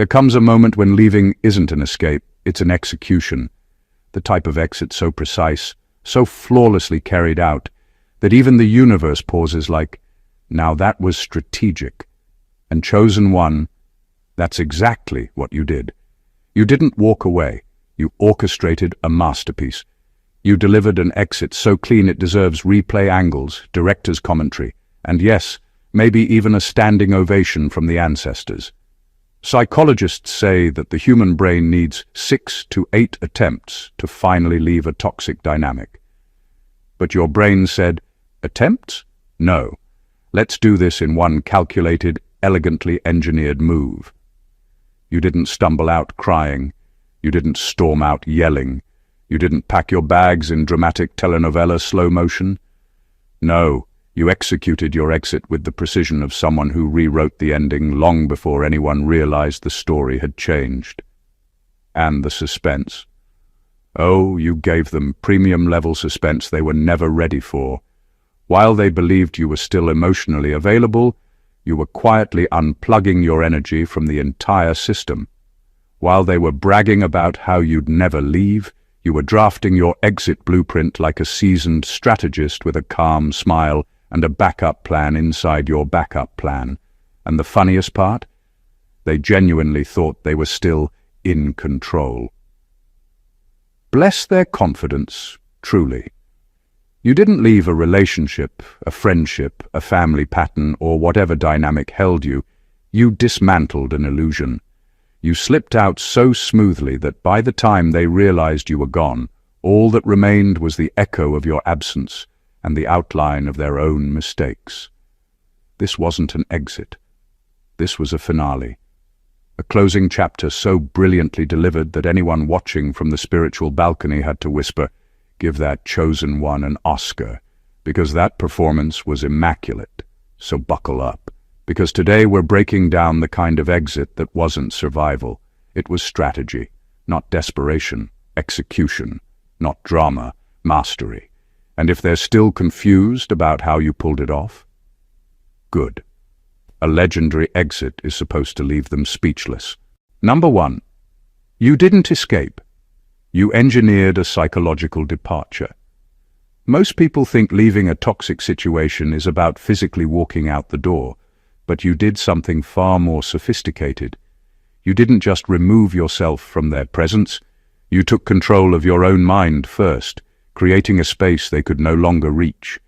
There comes a moment when leaving isn't an escape, it's an execution. The type of exit so precise, so flawlessly carried out, that even the universe pauses like, now that was strategic. And chosen one, that's exactly what you did. You didn't walk away, you orchestrated a masterpiece. You delivered an exit so clean it deserves replay angles, director's commentary, and yes, maybe even a standing ovation from the ancestors. Psychologists say that the human brain needs 6 to 8 attempts to finally leave a toxic dynamic. But your brain said, attempts? No. Let's do this in one calculated, elegantly engineered move. You didn't stumble out crying. You didn't storm out yelling. You didn't pack your bags in dramatic telenovela slow motion. No. You executed your exit with the precision of someone who rewrote the ending long before anyone realized the story had changed. And the suspense. Oh, you gave them premium-level suspense they were never ready for. While they believed you were still emotionally available, you were quietly unplugging your energy from the entire system. While they were bragging about how you'd never leave, you were drafting your exit blueprint like a seasoned strategist with a calm smile and a backup plan inside your backup plan. And the funniest part? They genuinely thought they were still in control. Bless their confidence, truly. You didn't leave a relationship, a friendship, a family pattern, or whatever dynamic held you. You dismantled an illusion. You slipped out so smoothly that by the time they realized you were gone, all that remained was the echo of your absence and the outline of their own mistakes. This wasn't an exit. This was a finale. A closing chapter so brilliantly delivered that anyone watching from the spiritual balcony had to whisper, give that chosen one an Oscar, because that performance was immaculate. So buckle up, because today we're breaking down the kind of exit that wasn't survival. It was strategy, not desperation, execution, not drama, mastery. And if they're still confused about how you pulled it off, good. A legendary exit is supposed to leave them speechless. Number 1. You didn't escape. You engineered a psychological departure. Most people think leaving a toxic situation is about physically walking out the door, but you did something far more sophisticated. You didn't just remove yourself from their presence, you took control of your own mind first, creating a space they could no longer reach.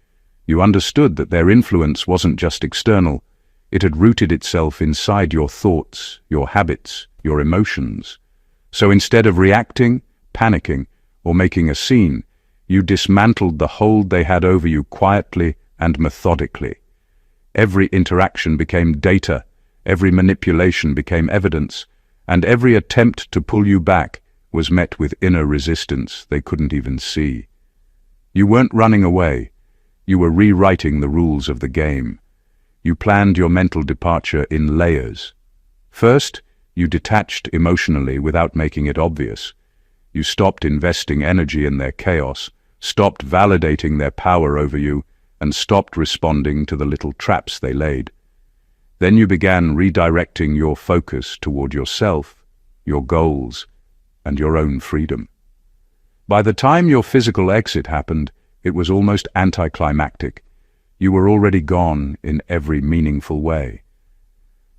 You understood that their influence wasn't just external, it had rooted itself inside your thoughts, your habits, your emotions. So instead of reacting, panicking, or making a scene, you dismantled the hold they had over you quietly and methodically. Every interaction became data, every manipulation became evidence, and every attempt to pull you back was met with inner resistance they couldn't even see. You weren't running away, you were rewriting the rules of the game. You planned your mental departure in layers. First, you detached emotionally without making it obvious. You stopped investing energy in their chaos, stopped validating their power over you, and stopped responding to the little traps they laid. Then you began redirecting your focus toward yourself, your goals, and your own freedom. By the time your physical exit happened, it was almost anticlimactic. You were already gone in every meaningful way.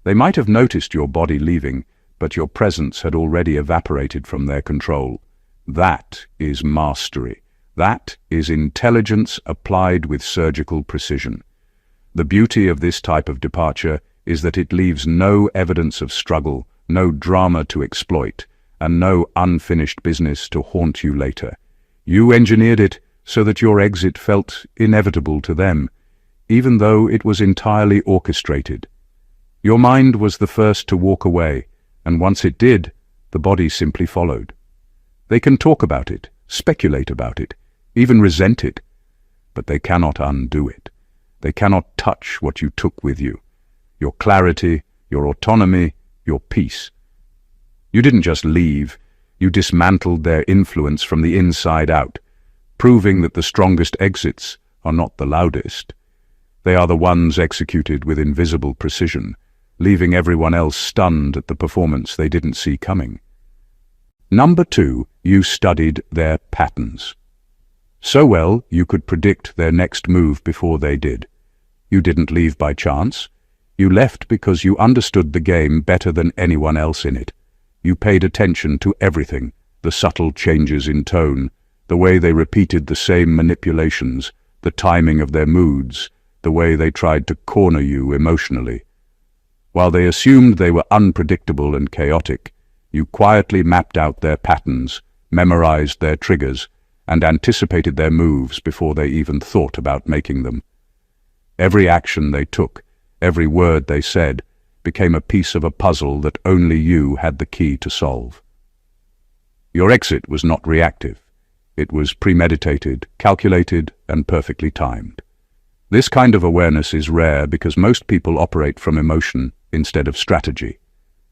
They might have noticed your body leaving, but your presence had already evaporated from their control. That is mastery. That is intelligence applied with surgical precision. The beauty of this type of departure is that it leaves no evidence of struggle, no drama to exploit, and no unfinished business to haunt you later. You engineered it so that your exit felt inevitable to them, even though it was entirely orchestrated. Your mind was the first to walk away, and once it did, the body simply followed. They can talk about it, speculate about it, even resent it, but they cannot undo it. They cannot touch what you took with you, your clarity, your autonomy, your peace. You didn't just leave, you dismantled their influence from the inside out, proving that the strongest exits are not the loudest. They are the ones executed with invisible precision, leaving everyone else stunned at the performance they didn't see coming. Number 2, you studied their patterns. So well, you could predict their next move before they did. You didn't leave by chance. You left because you understood the game better than anyone else in it. You paid attention to everything, the subtle changes in tone, the way they repeated the same manipulations, the timing of their moods, the way they tried to corner you emotionally. While they assumed they were unpredictable and chaotic, you quietly mapped out their patterns, memorized their triggers, and anticipated their moves before they even thought about making them. Every action they took, every word they said, became a piece of a puzzle that only you had the key to solve. Your exit was not reactive. It was premeditated, calculated, and perfectly timed. This kind of awareness is rare because most people operate from emotion instead of strategy.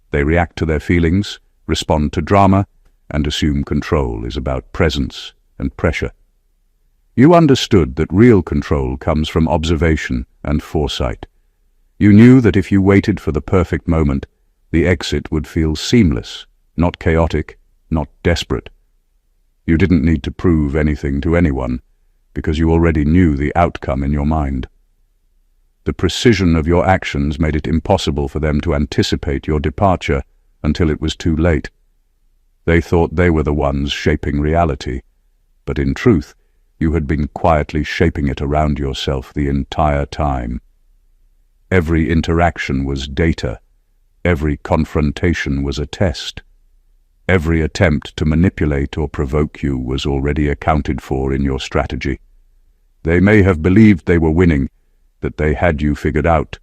They react to their feelings, respond to drama, and assume control is about presence and pressure. You understood that real control comes from observation and foresight. You knew that if you waited for the perfect moment, the exit would feel seamless, not chaotic, not desperate. You didn't need to prove anything to anyone, because you already knew the outcome in your mind. The precision of your actions made it impossible for them to anticipate your departure until it was too late. They thought they were the ones shaping reality, but in truth, you had been quietly shaping it around yourself the entire time. Every interaction was data. Every confrontation was a test. Every attempt to manipulate or provoke you was already accounted for in your strategy. They may have believed they were winning, that they had you figured out,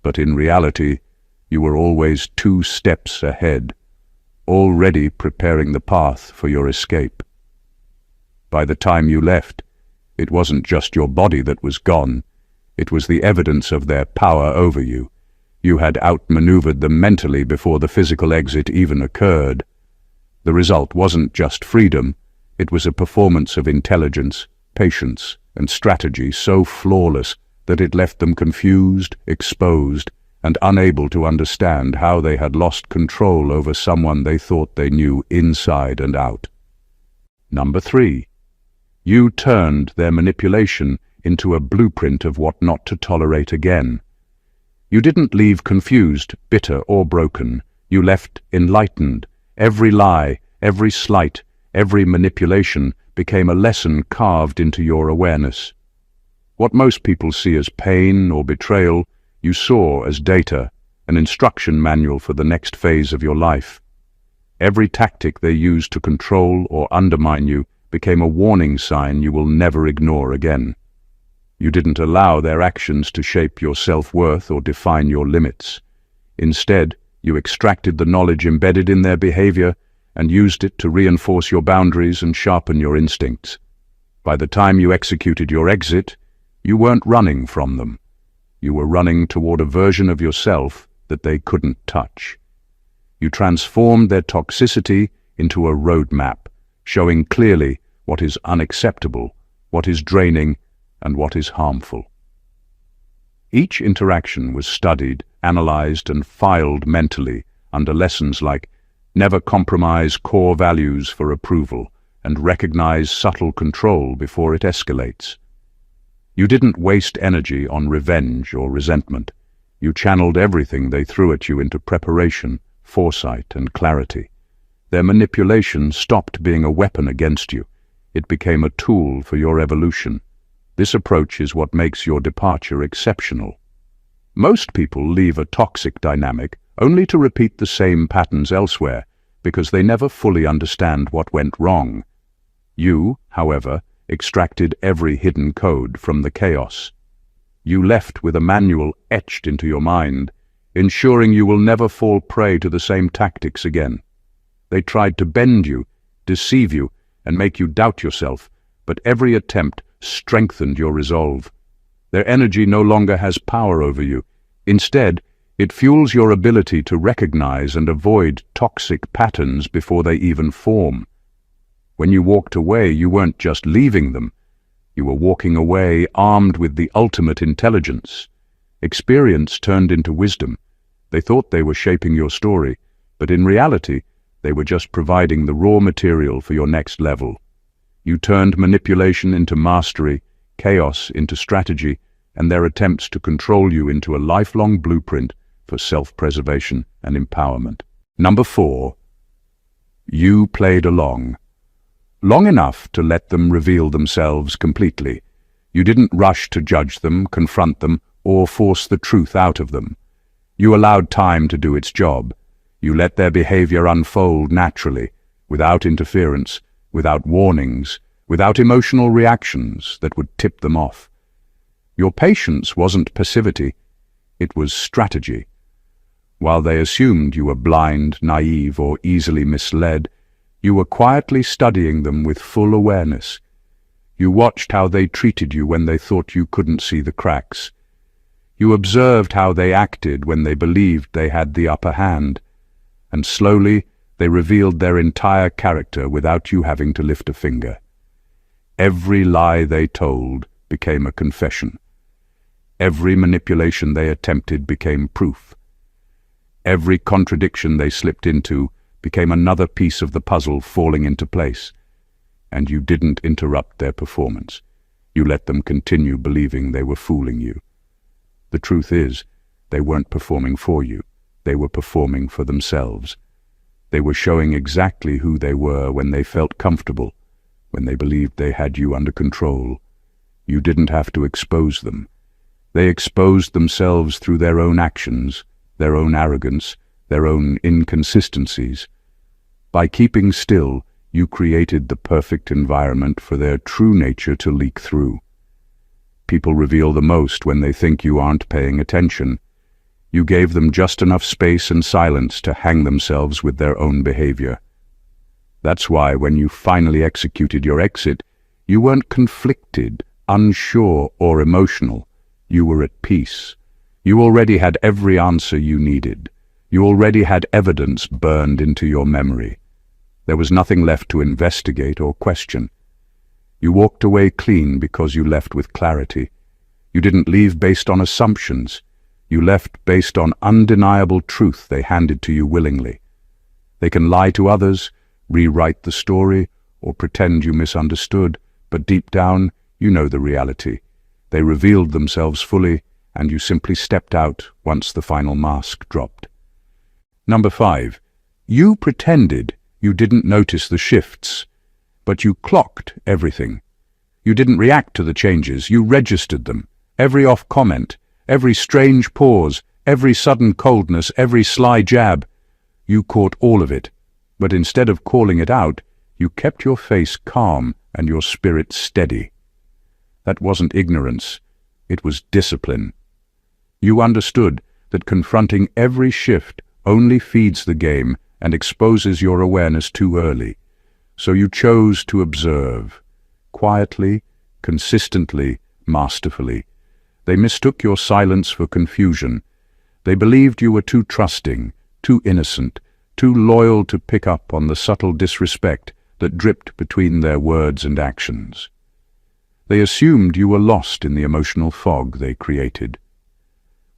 but in reality, you were always 2 steps ahead, already preparing the path for your escape. By the time you left, it wasn't just your body that was gone. It was the evidence of their power over you. You had outmaneuvered them mentally before the physical exit even occurred. The result wasn't just freedom, it was a performance of intelligence, patience, and strategy so flawless that it left them confused, exposed, and unable to understand how they had lost control over someone they thought they knew inside and out. Number 3. You turned their manipulation into a blueprint of what not to tolerate again. You didn't leave confused, bitter, or broken. You left enlightened. Every lie, every slight, every manipulation became a lesson carved into your awareness. What most people see as pain or betrayal, you saw as data, an instruction manual for the next phase of your life. Every tactic they used to control or undermine you became a warning sign you will never ignore again. You didn't allow their actions to shape your self-worth or define your limits. Instead, you extracted the knowledge embedded in their behavior and used it to reinforce your boundaries and sharpen your instincts. By the time you executed your exit, you weren't running from them. You were running toward a version of yourself that they couldn't touch. You transformed their toxicity into a roadmap, showing clearly what is unacceptable, what is draining, and what is harmful. Each interaction was studied, analyzed, and filed mentally under lessons like never compromise core values for approval and recognize subtle control before it escalates. You didn't waste energy on revenge or resentment. You channeled everything they threw at you into preparation, foresight, and clarity. Their manipulation stopped being a weapon against you. It became a tool for your evolution. This approach is what makes your departure exceptional. Most people leave a toxic dynamic only to repeat the same patterns elsewhere because they never fully understand what went wrong. You, however, extracted every hidden code from the chaos. You left with a manual etched into your mind, ensuring you will never fall prey to the same tactics again. They tried to bend you, deceive you, and make you doubt yourself, but every attempt strengthened your resolve. Their energy no longer has power over you. Instead, it fuels your ability to recognize and avoid toxic patterns before they even form. When you walked away, you weren't just leaving them. You were walking away armed with the ultimate intelligence. Experience turned into wisdom. They thought they were shaping your story, but in reality, they were just providing the raw material for your next level. You turned manipulation into mastery, chaos into strategy, and their attempts to control you into a lifelong blueprint for self-preservation and empowerment. Number 4. You played along. Long enough to let them reveal themselves completely. You didn't rush to judge them, confront them, or force the truth out of them. You allowed time to do its job. You let their behavior unfold naturally, without interference, without warnings, without emotional reactions that would tip them off. Your patience wasn't passivity, it was strategy. While they assumed you were blind, naive, or easily misled, you were quietly studying them with full awareness. You watched how they treated you when they thought you couldn't see the cracks. You observed how they acted when they believed they had the upper hand, and slowly they revealed their entire character without you having to lift a finger. Every lie they told became a confession. Every manipulation they attempted became proof. Every contradiction they slipped into became another piece of the puzzle falling into place. And you didn't interrupt their performance. You let them continue believing they were fooling you. The truth is, they weren't performing for you. They were performing for themselves. They were showing exactly who they were when they felt comfortable, when they believed they had you under control. You didn't have to expose them. They exposed themselves through their own actions, their own arrogance, their own inconsistencies. By keeping still, you created the perfect environment for their true nature to leak through. People reveal the most when they think you aren't paying attention. You gave them just enough space and silence to hang themselves with their own behavior. That's why when you finally executed your exit, you weren't conflicted, unsure, or emotional. You were at peace. You already had every answer you needed. You already had evidence burned into your memory. There was nothing left to investigate or question. You walked away clean because you left with clarity. You didn't leave based on assumptions. You left based on undeniable truth they handed to you willingly. They can lie to others, rewrite the story, or pretend you misunderstood, but deep down, you know the reality. They revealed themselves fully, and you simply stepped out once the final mask dropped. Number 5. You pretended you didn't notice the shifts, but you clocked everything. You didn't react to the changes, you registered them. Every off comment, every strange pause, every sudden coldness, every sly jab. You caught all of it, but instead of calling it out, you kept your face calm and your spirit steady. That wasn't ignorance, it was discipline. You understood that confronting every shift only feeds the game and exposes your awareness too early. So you chose to observe, quietly, consistently, masterfully. They mistook your silence for confusion. They believed you were too trusting, too innocent, too loyal to pick up on the subtle disrespect that dripped between their words and actions. They assumed you were lost in the emotional fog they created.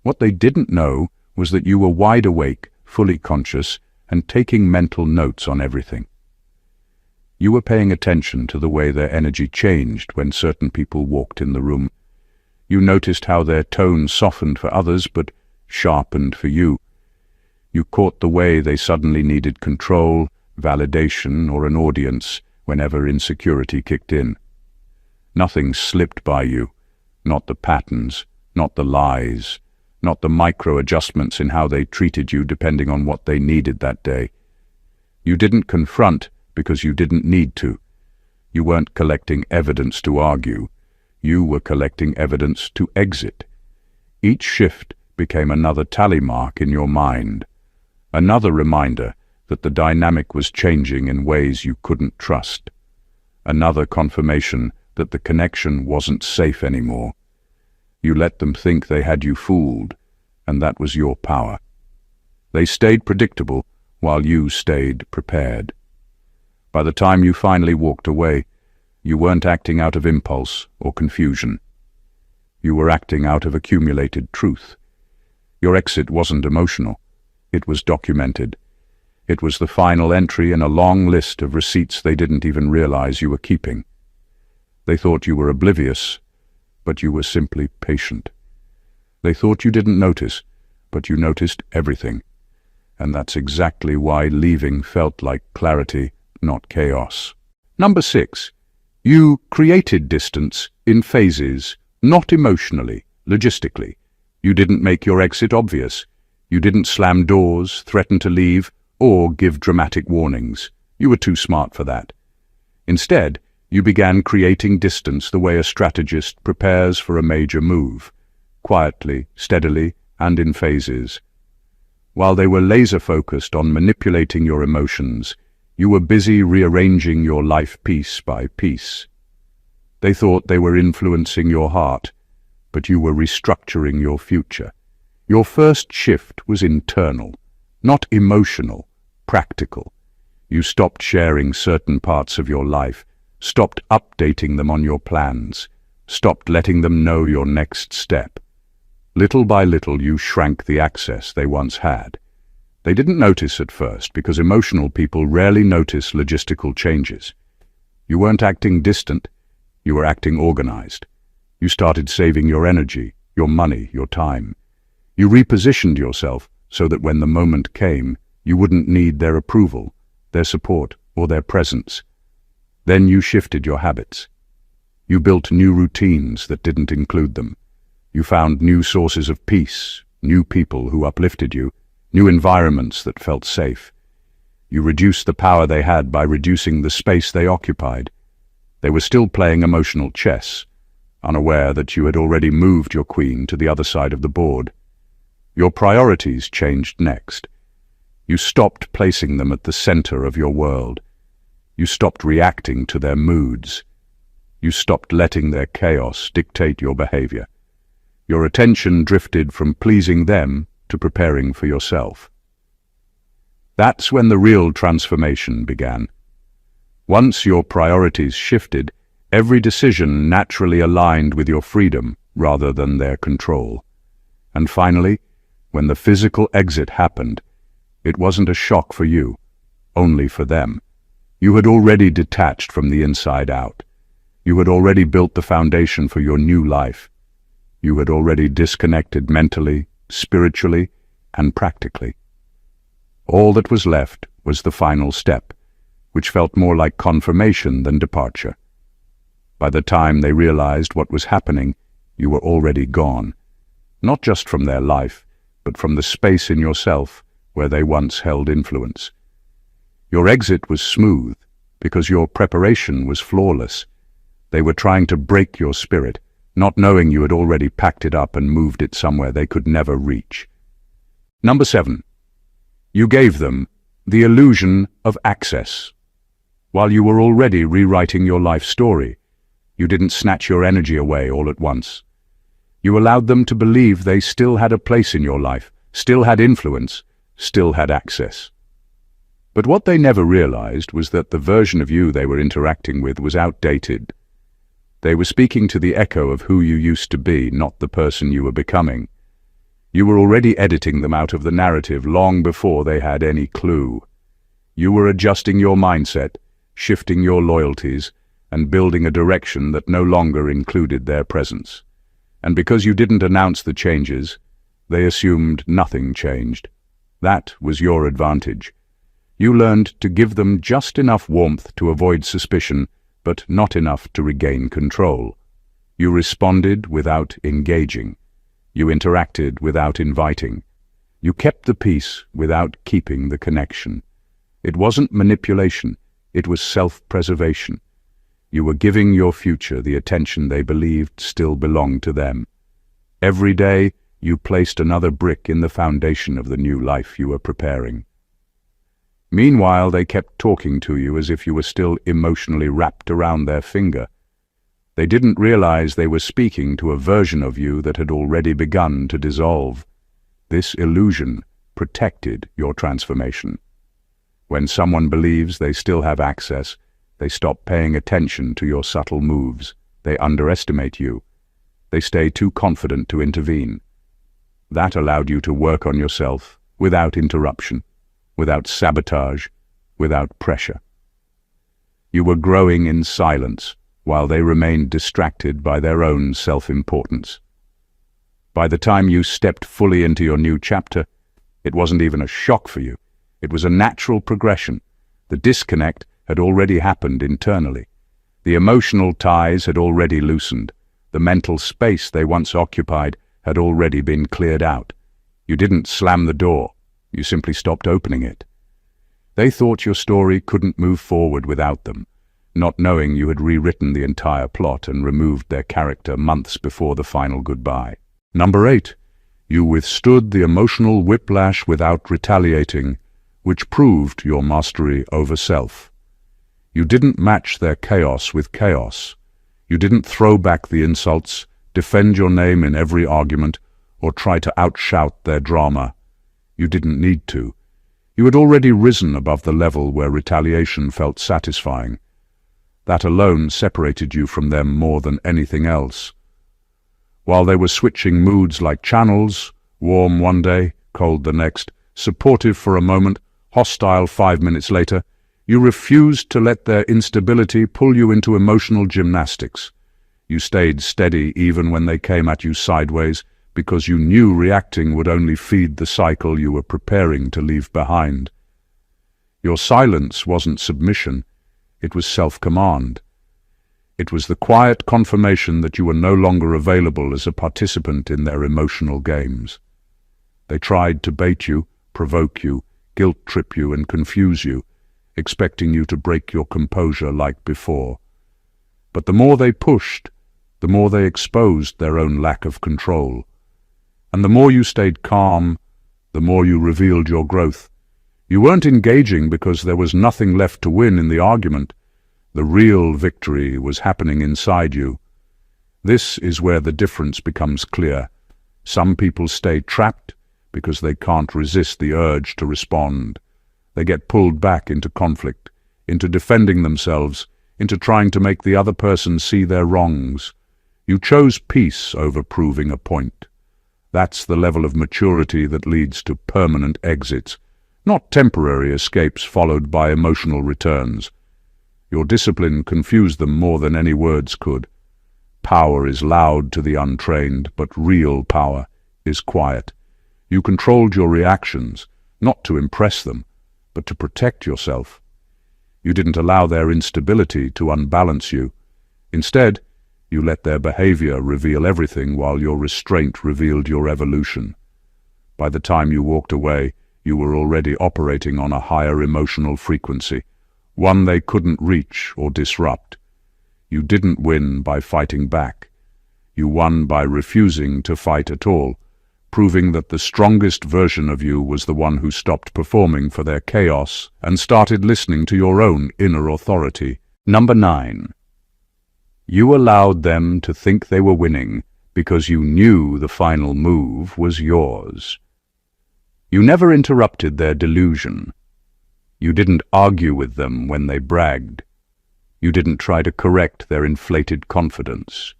What they didn't know was that you were wide awake, fully conscious, and taking mental notes on everything. You were paying attention to the way their energy changed when certain people walked in the room. You noticed how their tone softened for others but sharpened for you. You caught the way they suddenly needed control, validation, or an audience whenever insecurity kicked in. Nothing slipped by you, not the patterns, not the lies, not the micro-adjustments in how they treated you depending on what they needed that day. You didn't confront because you didn't need to. You weren't collecting evidence to argue. You were collecting evidence to exit. Each shift became another tally mark in your mind, another reminder that the dynamic was changing in ways you couldn't trust, another confirmation that the connection wasn't safe anymore. You let them think they had you fooled, and that was your power. They stayed predictable while you stayed prepared. By the time you finally walked away, you weren't acting out of impulse or confusion. You were acting out of accumulated truth. Your exit wasn't emotional. It was documented. It was the final entry in a long list of receipts they didn't even realize you were keeping. They thought you were oblivious, but you were simply patient. They thought you didn't notice, but you noticed everything. And that's exactly why leaving felt like clarity, not chaos. Number 6. You created distance in phases, not emotionally, logistically. You didn't make your exit obvious. You didn't slam doors, threaten to leave, or give dramatic warnings. You were too smart for that. Instead, you began creating distance the way a strategist prepares for a major move, quietly, steadily, and in phases. While they were laser-focused on manipulating your emotions, you were busy rearranging your life piece by piece. They thought they were influencing your heart, but you were restructuring your future. Your first shift was internal, not emotional, practical. You stopped sharing certain parts of your life, stopped updating them on your plans, stopped letting them know your next step. Little by little you shrank the access they once had. They didn't notice at first because emotional people rarely notice logistical changes. You weren't acting distant, you were acting organized. You started saving your energy, your money, your time. You repositioned yourself so that when the moment came, you wouldn't need their approval, their support, or their presence. Then you shifted your habits. You built new routines that didn't include them. You found new sources of peace, new people who uplifted you, new environments that felt safe. You reduced the power they had by reducing the space they occupied. They were still playing emotional chess, unaware that you had already moved your queen to the other side of the board. Your priorities changed next. You stopped placing them at the center of your world. You stopped reacting to their moods. You stopped letting their chaos dictate your behavior. Your attention drifted from pleasing them to preparing for yourself. That's when the real transformation began. Once your priorities shifted, every decision naturally aligned with your freedom rather than their control. And finally, when the physical exit happened, it wasn't a shock for you, only for them. You had already detached from the inside out. You had already built the foundation for your new life. You had already disconnected mentally, spiritually, and practically. All that was left was the final step, which felt more like confirmation than departure. By the time they realized what was happening, you were already gone, not just from their life, but from the space in yourself where they once held influence. Your exit was smooth because your preparation was flawless. They were trying to break your spirit, not knowing you had already packed it up and moved it somewhere they could never reach. Number 7. You gave them the illusion of access. While you were already rewriting your life story, you didn't snatch your energy away all at once. You allowed them to believe they still had a place in your life, still had influence, still had access. But what they never realized was that the version of you they were interacting with was outdated. They were speaking to the echo of who you used to be, not the person you were becoming. You were already editing them out of the narrative long before they had any clue. You were adjusting your mindset, shifting your loyalties, and building a direction that no longer included their presence. And because you didn't announce the changes, they assumed nothing changed. That was your advantage. You learned to give them just enough warmth to avoid suspicion, but not enough to regain control. You responded without engaging. You interacted without inviting. You kept the peace without keeping the connection. It wasn't manipulation, it was self-preservation. You were giving your future the attention they believed still belonged to them. Every day, you placed another brick in the foundation of the new life you were preparing. Meanwhile, they kept talking to you as if you were still emotionally wrapped around their finger. They didn't realize they were speaking to a version of you that had already begun to dissolve. This illusion protected your transformation. When someone believes they still have access, they stop paying attention to your subtle moves. They underestimate you. They stay too confident to intervene. That allowed you to work on yourself without interruption, without sabotage, without pressure. You were growing in silence, while they remained distracted by their own self-importance. By the time you stepped fully into your new chapter, it wasn't even a shock for you. It was a natural progression. The disconnect had already happened internally. The emotional ties had already loosened. The mental space they once occupied had already been cleared out. You didn't slam the door. You simply stopped opening it. They thought your story couldn't move forward without them, not knowing you had rewritten the entire plot and removed their character months before the final goodbye. Number 8. You withstood the emotional whiplash without retaliating, which proved your mastery over self. You didn't match their chaos with chaos. You didn't throw back the insults, defend your name in every argument, or try to outshout their drama. You didn't need to. You had already risen above the level where retaliation felt satisfying. That alone separated you from them more than anything else. While they were switching moods like channels, warm one day, cold the next, supportive for a moment, hostile 5 minutes later, you refused to let their instability pull you into emotional gymnastics. You stayed steady even when they came at you sideways, because you knew reacting would only feed the cycle you were preparing to leave behind. Your silence wasn't submission, it was self-command. It was the quiet confirmation that you were no longer available as a participant in their emotional games. They tried to bait you, provoke you, guilt-trip you and confuse you, expecting you to break your composure like before. But the more they pushed, the more they exposed their own lack of control. And the more you stayed calm, the more you revealed your growth. You weren't engaging because there was nothing left to win in the argument. The real victory was happening inside you. This is where the difference becomes clear. Some people stay trapped because they can't resist the urge to respond. They get pulled back into conflict, into defending themselves, into trying to make the other person see their wrongs. You chose peace over proving a point. That's the level of maturity that leads to permanent exits, not temporary escapes followed by emotional returns. Your discipline confused them more than any words could. Power is loud to the untrained, but real power is quiet. You controlled your reactions, not to impress them, but to protect yourself. You didn't allow their instability to unbalance you. Instead, you let their behavior reveal everything while your restraint revealed your evolution. By the time you walked away, you were already operating on a higher emotional frequency, one they couldn't reach or disrupt. You didn't win by fighting back. You won by refusing to fight at all, proving that the strongest version of you was the one who stopped performing for their chaos and started listening to your own inner authority. Number 9. You allowed them to think they were winning because you knew the final move was yours. You never interrupted their delusion. You didn't argue with them when they bragged. You didn't try to correct their inflated confidence.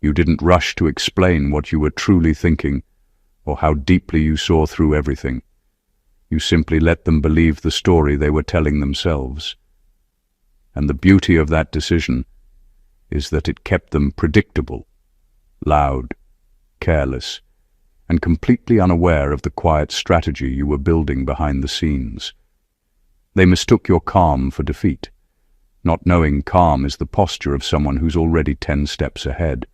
You didn't rush to explain what you were truly thinking or how deeply you saw through everything. You simply let them believe the story they were telling themselves. And the beauty of that decision is that it kept them predictable, loud, careless, and completely unaware of the quiet strategy you were building behind the scenes. They mistook your calm for defeat, not knowing calm is the posture of someone who's already 10 steps ahead.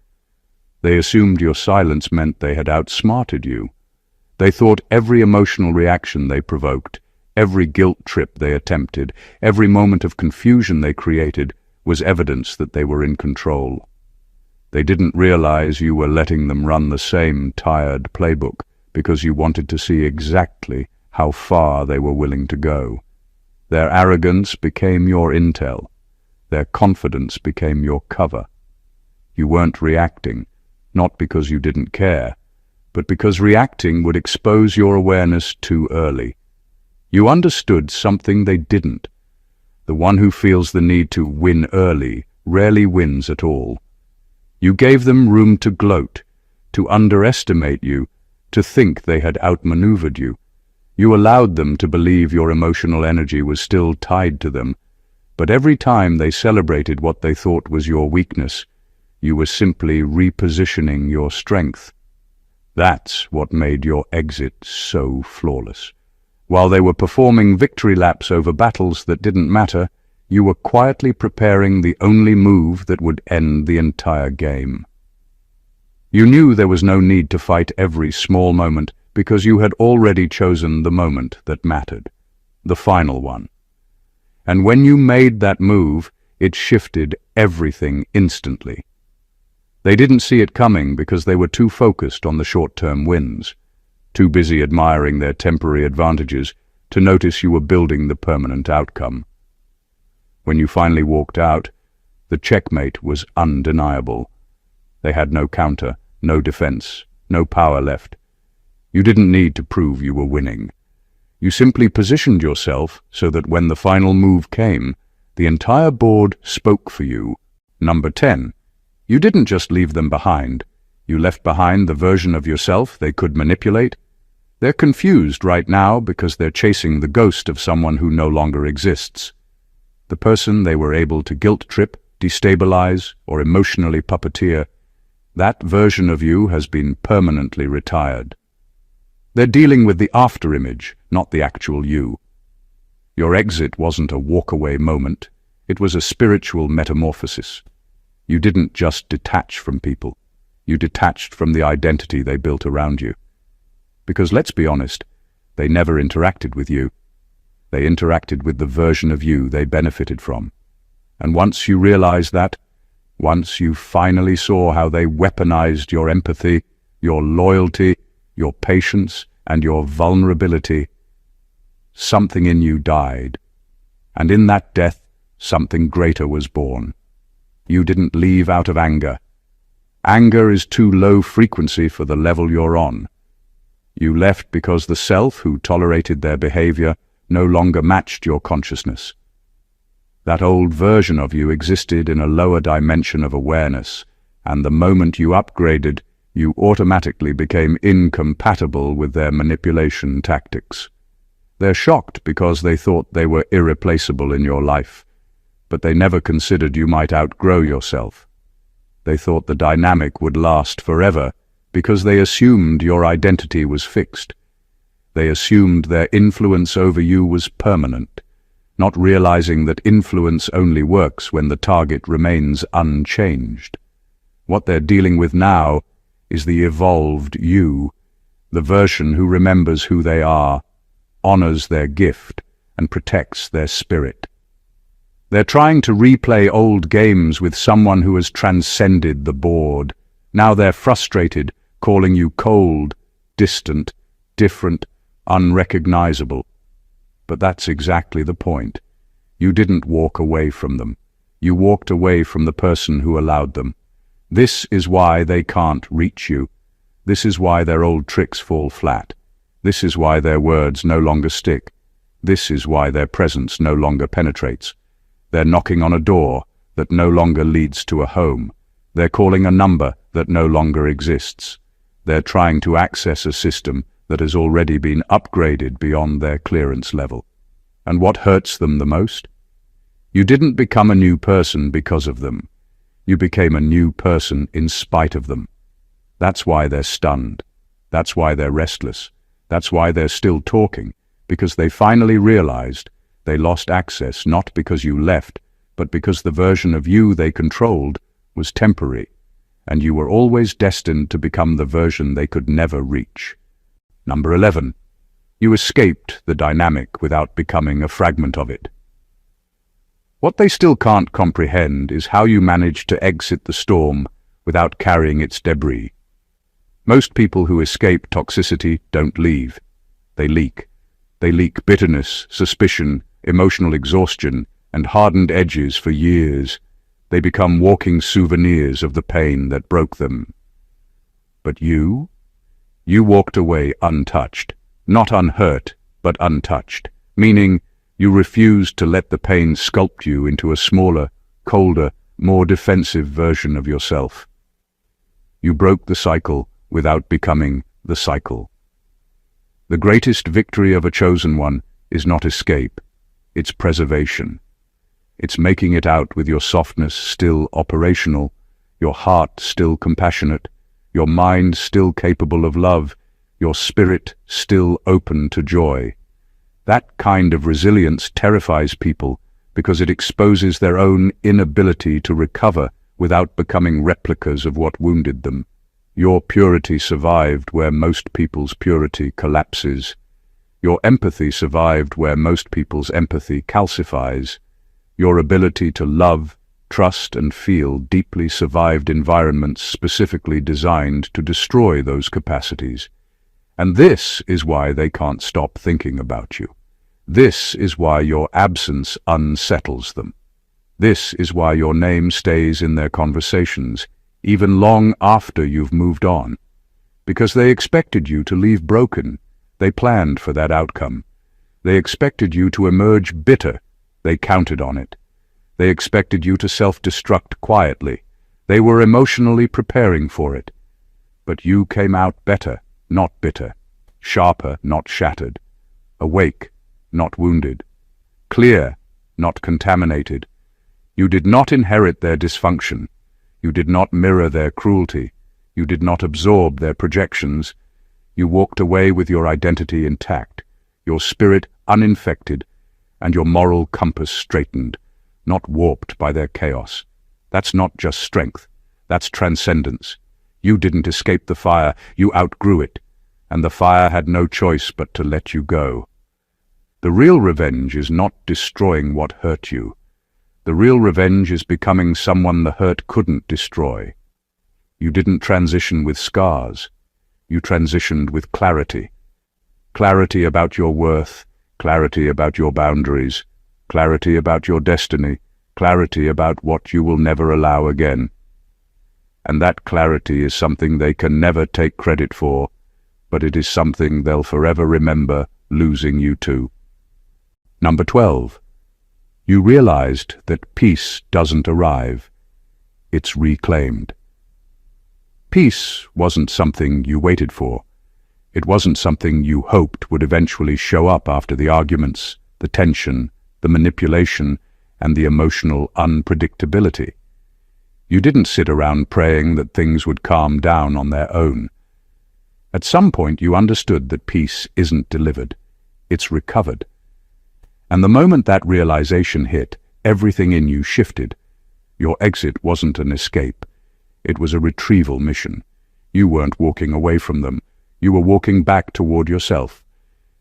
They assumed your silence meant they had outsmarted you. They thought every emotional reaction they provoked, every guilt trip they attempted, every moment of confusion they created was evidence that they were in control. They didn't realize you were letting them run the same tired playbook because you wanted to see exactly how far they were willing to go. Their arrogance became your intel. Their confidence became your cover. You weren't reacting, not because you didn't care, but because reacting would expose your awareness too early. You understood something they didn't. The one who feels the need to win early rarely wins at all. You gave them room to gloat, to underestimate you, to think they had outmaneuvered you. You allowed them to believe your emotional energy was still tied to them, but every time they celebrated what they thought was your weakness, you were simply repositioning your strength. That's what made your exit so flawless. While they were performing victory laps over battles that didn't matter, you were quietly preparing the only move that would end the entire game. You knew there was no need to fight every small moment because you had already chosen the moment that mattered, the final one. And when you made that move, it shifted everything instantly. They didn't see it coming because they were too focused on the short-term wins, too busy admiring their temporary advantages to notice you were building the permanent outcome. When you finally walked out, the checkmate was undeniable. They had no counter, no defense, no power left. You didn't need to prove you were winning. You simply positioned yourself so that when the final move came, the entire board spoke for you. Number 10. You didn't just leave them behind. You left behind the version of yourself they could manipulate. They're confused right now because they're chasing the ghost of someone who no longer exists. The person they were able to guilt trip, destabilize, or emotionally puppeteer, that version of you has been permanently retired. They're dealing with the after-image, not the actual you. Your exit wasn't a walk-away moment. It was a spiritual metamorphosis. You didn't just detach from people. You detached from the identity they built around you. Because let's be honest, they never interacted with you. They interacted with the version of you they benefited from. And once you realized that, once you finally saw how they weaponized your empathy, your loyalty, your patience, and your vulnerability, something in you died. And in that death, something greater was born. You didn't leave out of anger. Anger is too low frequency for the level you're on. You left because the self who tolerated their behavior no longer matched your consciousness. That old version of you existed in a lower dimension of awareness, and the moment you upgraded, you automatically became incompatible with their manipulation tactics. They're shocked because they thought they were irreplaceable in your life, but they never considered you might outgrow yourself. They thought the dynamic would last forever because they assumed your identity was fixed. They assumed their influence over you was permanent, not realizing that influence only works when the target remains unchanged. What they're dealing with now is the evolved you, the version who remembers who they are, honors their gift, and protects their spirit. They're trying to replay old games with someone who has transcended the board. Now they're frustrated, calling you cold, distant, different, unrecognizable. But that's exactly the point. You didn't walk away from them. You walked away from the person who allowed them. This is why they can't reach you. This is why their old tricks fall flat. This is why their words no longer stick. This is why their presence no longer penetrates. They're knocking on a door that no longer leads to a home. They're calling a number that no longer exists. They're trying to access a system that has already been upgraded beyond their clearance level. And what hurts them the most? You didn't become a new person because of them. You became a new person in spite of them. That's why they're stunned. That's why they're restless. That's why they're still talking, because they finally realized they lost access not because you left, but because the version of you they controlled was temporary, and you were always destined to become the version they could never reach. Number 11. You escaped the dynamic without becoming a fragment of it. What they still can't comprehend is how you managed to exit the storm without carrying its debris. Most people who escape toxicity don't leave. They leak. They leak bitterness, suspicion, emotional exhaustion, and hardened edges for years. They become walking souvenirs of the pain that broke them. But you walked away untouched. Not unhurt, but untouched, meaning you refused to let the pain sculpt you into a smaller, colder, more defensive version of yourself. You broke the cycle without becoming the cycle. The greatest victory of a chosen one is not escape, it's preservation. It's making it out with your softness still operational, your heart still compassionate, your mind still capable of love, your spirit still open to joy. That kind of resilience terrifies people because it exposes their own inability to recover without becoming replicas of what wounded them. Your purity survived where most people's purity collapses. Your empathy survived where most people's empathy calcifies. Your ability to love, trust, and feel deeply survived environments specifically designed to destroy those capacities. And this is why they can't stop thinking about you. This is why your absence unsettles them. This is why your name stays in their conversations, even long after you've moved on. Because they expected you to leave broken. They planned for that outcome. They expected you to emerge bitter. They counted on it. They expected you to self-destruct quietly. They were emotionally preparing for it. But you came out better, not bitter. Sharper, not shattered. Awake, not wounded. Clear, not contaminated. You did not inherit their dysfunction. You did not mirror their cruelty. You did not absorb their projections. You walked away with your identity intact, your spirit uninfected, and your moral compass straightened, not warped by their chaos. That's not just strength. That's transcendence. You didn't escape the fire. You outgrew it, and the fire had no choice but to let you go. The real revenge is not destroying what hurt you. The real revenge is becoming someone the hurt couldn't destroy. You didn't transition with scars. You transitioned with clarity. Clarity about your worth, clarity about your boundaries, clarity about your destiny, clarity about what you will never allow again. And that clarity is something they can never take credit for, but it is something they'll forever remember losing you to. Number 12. You realized that peace doesn't arrive. It's reclaimed. Peace wasn't something you waited for. It wasn't something you hoped would eventually show up after the arguments, the tension, the manipulation, and the emotional unpredictability. You didn't sit around praying that things would calm down on their own. At some point you understood that peace isn't delivered, it's recovered. And the moment that realization hit, everything in you shifted. Your exit wasn't an escape. It was a retrieval mission. You weren't walking away from them. You were walking back toward yourself.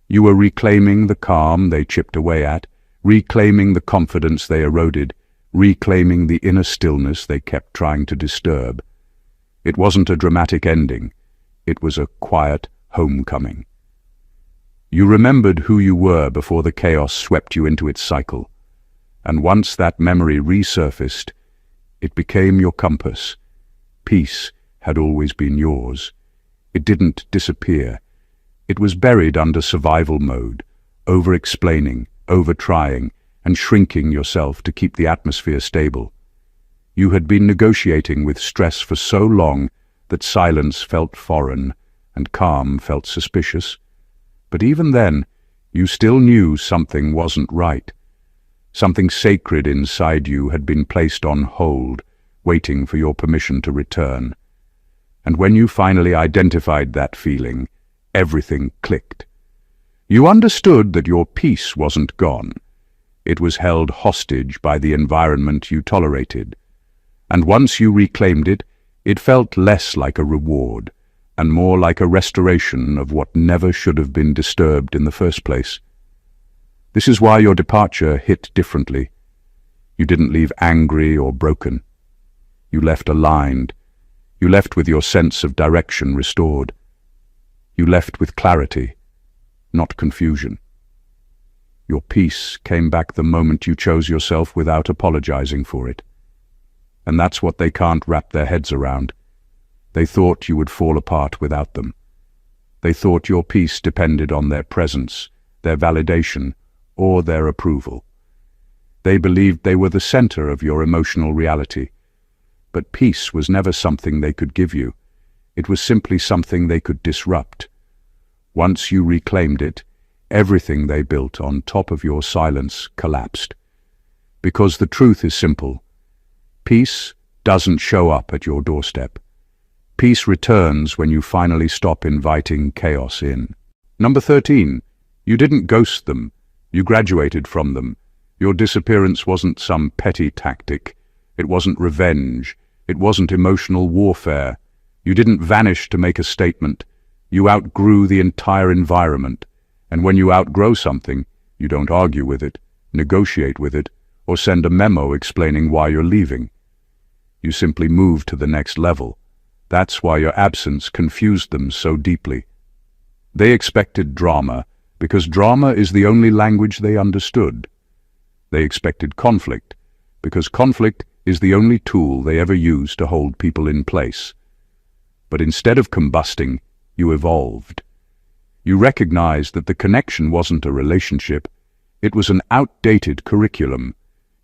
You were reclaiming the calm they chipped away at, reclaiming the confidence they eroded, reclaiming the inner stillness they kept trying to disturb. It wasn't a dramatic ending. It was a quiet homecoming. You remembered who you were before the chaos swept you into its cycle. And once that memory resurfaced, it became your compass. Peace had always been yours. It didn't disappear. It was buried under survival mode, over-explaining, over-trying, and shrinking yourself to keep the atmosphere stable. You had been negotiating with stress for so long that silence felt foreign and calm felt suspicious. But even then, you still knew something wasn't right. Something sacred inside you had been placed on hold, waiting for your permission to return. And when you finally identified that feeling, everything clicked. You understood that your peace wasn't gone. It was held hostage by the environment you tolerated. And once you reclaimed it, it felt less like a reward, and more like a restoration of what never should have been disturbed in the first place. This is why your departure hit differently. You didn't leave angry or broken. You left aligned. You left with your sense of direction restored. You left with clarity, not confusion. Your peace came back the moment you chose yourself without apologizing for it. And that's what they can't wrap their heads around. They thought you would fall apart without them. They thought your peace depended on their presence, their validation, or their approval. They believed they were the center of your emotional reality. But peace was never something they could give you. It was simply something they could disrupt. Once you reclaimed it, everything they built on top of your silence collapsed. Because the truth is simple. Peace doesn't show up at your doorstep. Peace returns when you finally stop inviting chaos in. Number 13. You didn't ghost them. You graduated from them. Your disappearance wasn't some petty tactic. It wasn't revenge. It wasn't emotional warfare. You didn't vanish to make a statement. You outgrew the entire environment. And when you outgrow something, you don't argue with it, negotiate with it, or send a memo explaining why you're leaving. You simply move to the next level. That's why your absence confused them so deeply. They expected drama, because drama is the only language they understood. They expected conflict, because conflict is the only tool they ever use to hold people in place. But instead of combusting, you evolved. You recognized that the connection wasn't a relationship, it was an outdated curriculum.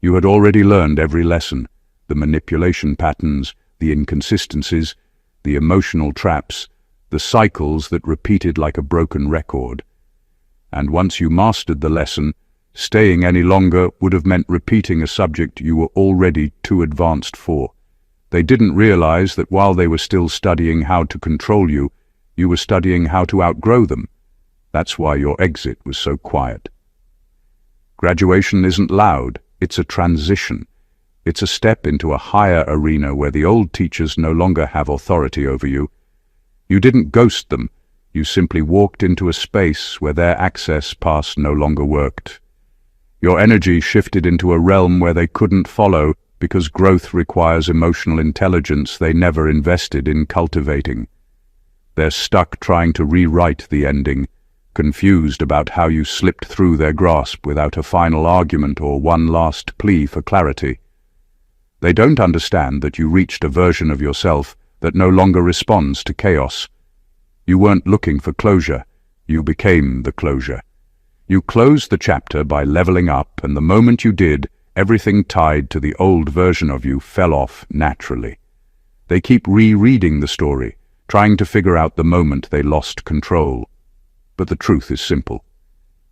You had already learned every lesson, the manipulation patterns, the inconsistencies, the emotional traps, the cycles that repeated like a broken record. And once you mastered the lesson, staying any longer would have meant repeating a subject you were already too advanced for. They didn't realize that while they were still studying how to control you, you were studying how to outgrow them. That's why your exit was so quiet. Graduation isn't loud, it's a transition. It's a step into a higher arena where the old teachers no longer have authority over you. You didn't ghost them, you simply walked into a space where their access pass no longer worked. Your energy shifted into a realm where they couldn't follow because growth requires emotional intelligence they never invested in cultivating. They're stuck trying to rewrite the ending, confused about how you slipped through their grasp without a final argument or one last plea for clarity. They don't understand that you reached a version of yourself that no longer responds to chaos. You weren't looking for closure, you became the closure. You closed the chapter by leveling up, and the moment you did, everything tied to the old version of you fell off naturally. They keep rereading the story, trying to figure out the moment they lost control. But the truth is simple.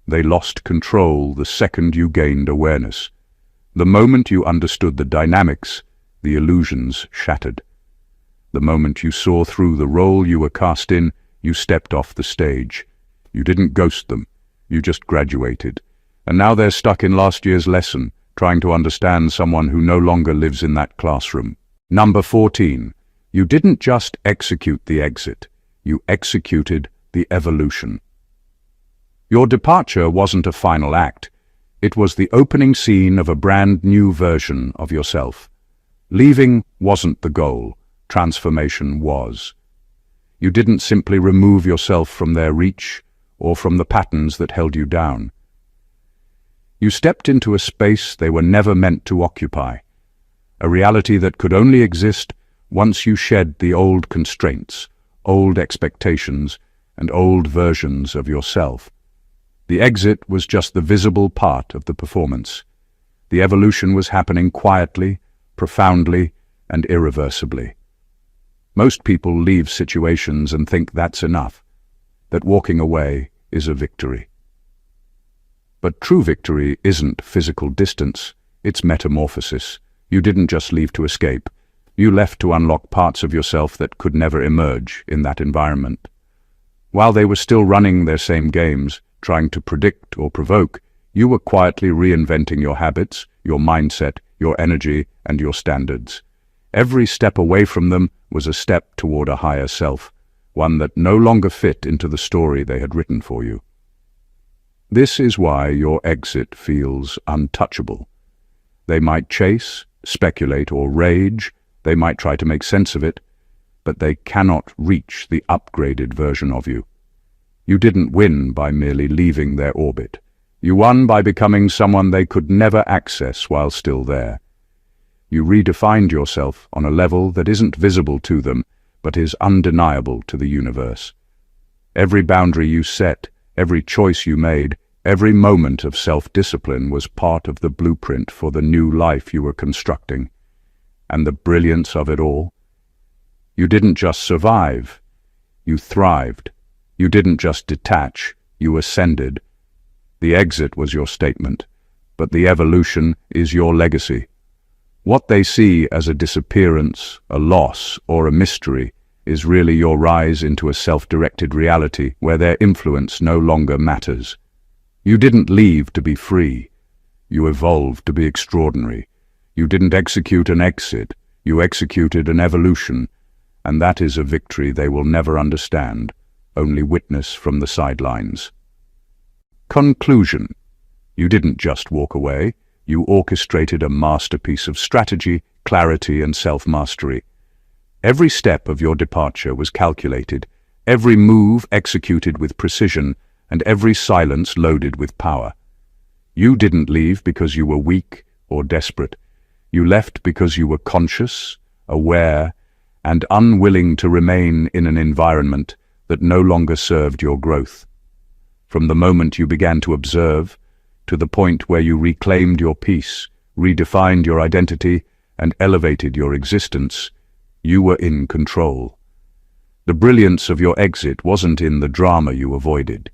They lost control the second you gained awareness. The moment you understood the dynamics, the illusions shattered. The moment you saw through the role you were cast in, you stepped off the stage. You didn't ghost them, you just graduated. And now they're stuck in last year's lesson, trying to understand someone who no longer lives in that classroom. Number 14. You didn't just execute the exit, you executed the evolution. Your departure wasn't a final act. It was the opening scene of a brand new version of yourself. Leaving wasn't the goal, transformation was. You didn't simply remove yourself from their reach or from the patterns that held you down. You stepped into a space they were never meant to occupy, a reality that could only exist once you shed the old constraints, old expectations, and old versions of yourself. The exit was just the visible part of the performance. The evolution was happening quietly, profoundly, and irreversibly. Most people leave situations and think that's enough, that walking away is a victory. But true victory isn't physical distance, it's metamorphosis. You didn't just leave to escape. You left to unlock parts of yourself that could never emerge in that environment. While they were still running their same games, trying to predict or provoke, you were quietly reinventing your habits, your mindset, your energy, and your standards. Every step away from them was a step toward a higher self, one that no longer fit into the story they had written for you. This is why your exit feels untouchable. They might chase, speculate, or rage, they might try to make sense of it, but they cannot reach the upgraded version of you. You didn't win by merely leaving their orbit. You won by becoming someone they could never access while still there. You redefined yourself on a level that isn't visible to them, but is undeniable to the universe. Every boundary you set, every choice you made, every moment of self-discipline was part of the blueprint for the new life you were constructing. And the brilliance of it all? You didn't just survive, you thrived. You didn't just detach, you ascended. The exit was your statement, but the evolution is your legacy. What they see as a disappearance, a loss, or a mystery is really your rise into a self-directed reality where their influence no longer matters. You didn't leave to be free. You evolved to be extraordinary. You didn't execute an exit. You executed an evolution, and that is a victory they will never understand, only witness from the sidelines. Conclusion. You didn't just walk away. You orchestrated a masterpiece of strategy, clarity, and self-mastery. Every step of your departure was calculated, every move executed with precision, and every silence loaded with power. You didn't leave because you were weak or desperate. You left because you were conscious, aware, and unwilling to remain in an environment that no longer served your growth. From the moment you began to observe, to the point where you reclaimed your peace, redefined your identity, and elevated your existence, you were in control. The brilliance of your exit wasn't in the drama you avoided.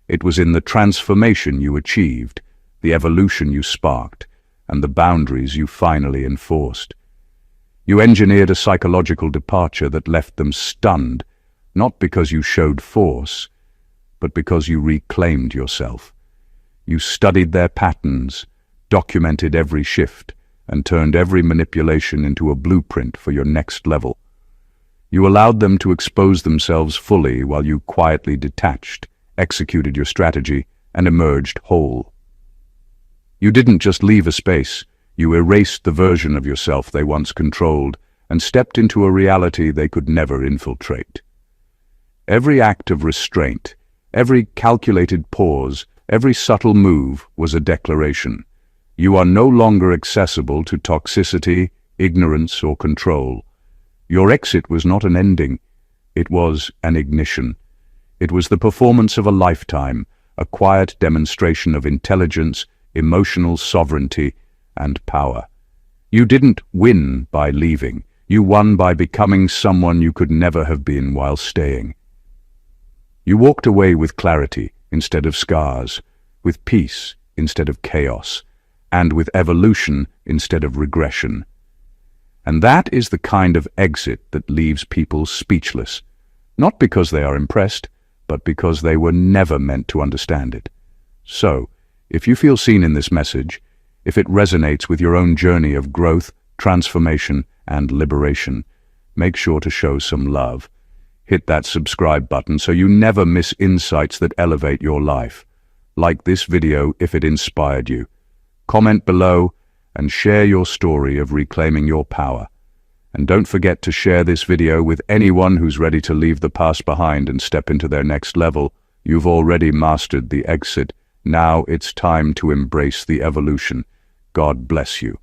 It was in the transformation you achieved, the evolution you sparked, and the boundaries you finally enforced. You engineered a psychological departure that left them stunned, not because you showed force, but because you reclaimed yourself. You studied their patterns, documented every shift, and turned every manipulation into a blueprint for your next level. You allowed them to expose themselves fully while you quietly detached, executed your strategy, and emerged whole. You didn't just leave a space, you erased the version of yourself they once controlled and stepped into a reality they could never infiltrate. Every act of restraint, every calculated pause, every subtle move was a declaration. You are no longer accessible to toxicity, ignorance, or control. Your exit was not an ending. It was an ignition. It was the performance of a lifetime, a quiet demonstration of intelligence, emotional sovereignty, and power. You didn't win by leaving. You won by becoming someone you could never have been while staying. You walked away with clarity instead of scars, with peace instead of chaos, and with evolution instead of regression. And that is the kind of exit that leaves people speechless, not because they are impressed, but because they were never meant to understand it. So, if you feel seen in this message, if it resonates with your own journey of growth, transformation, and liberation, make sure to show some love. Hit that subscribe button so you never miss insights that elevate your life. Like this video if it inspired you. Comment below and share your story of reclaiming your power. And don't forget to share this video with anyone who's ready to leave the past behind and step into their next level. You've already mastered the exit. Now it's time to embrace the evolution. God bless you.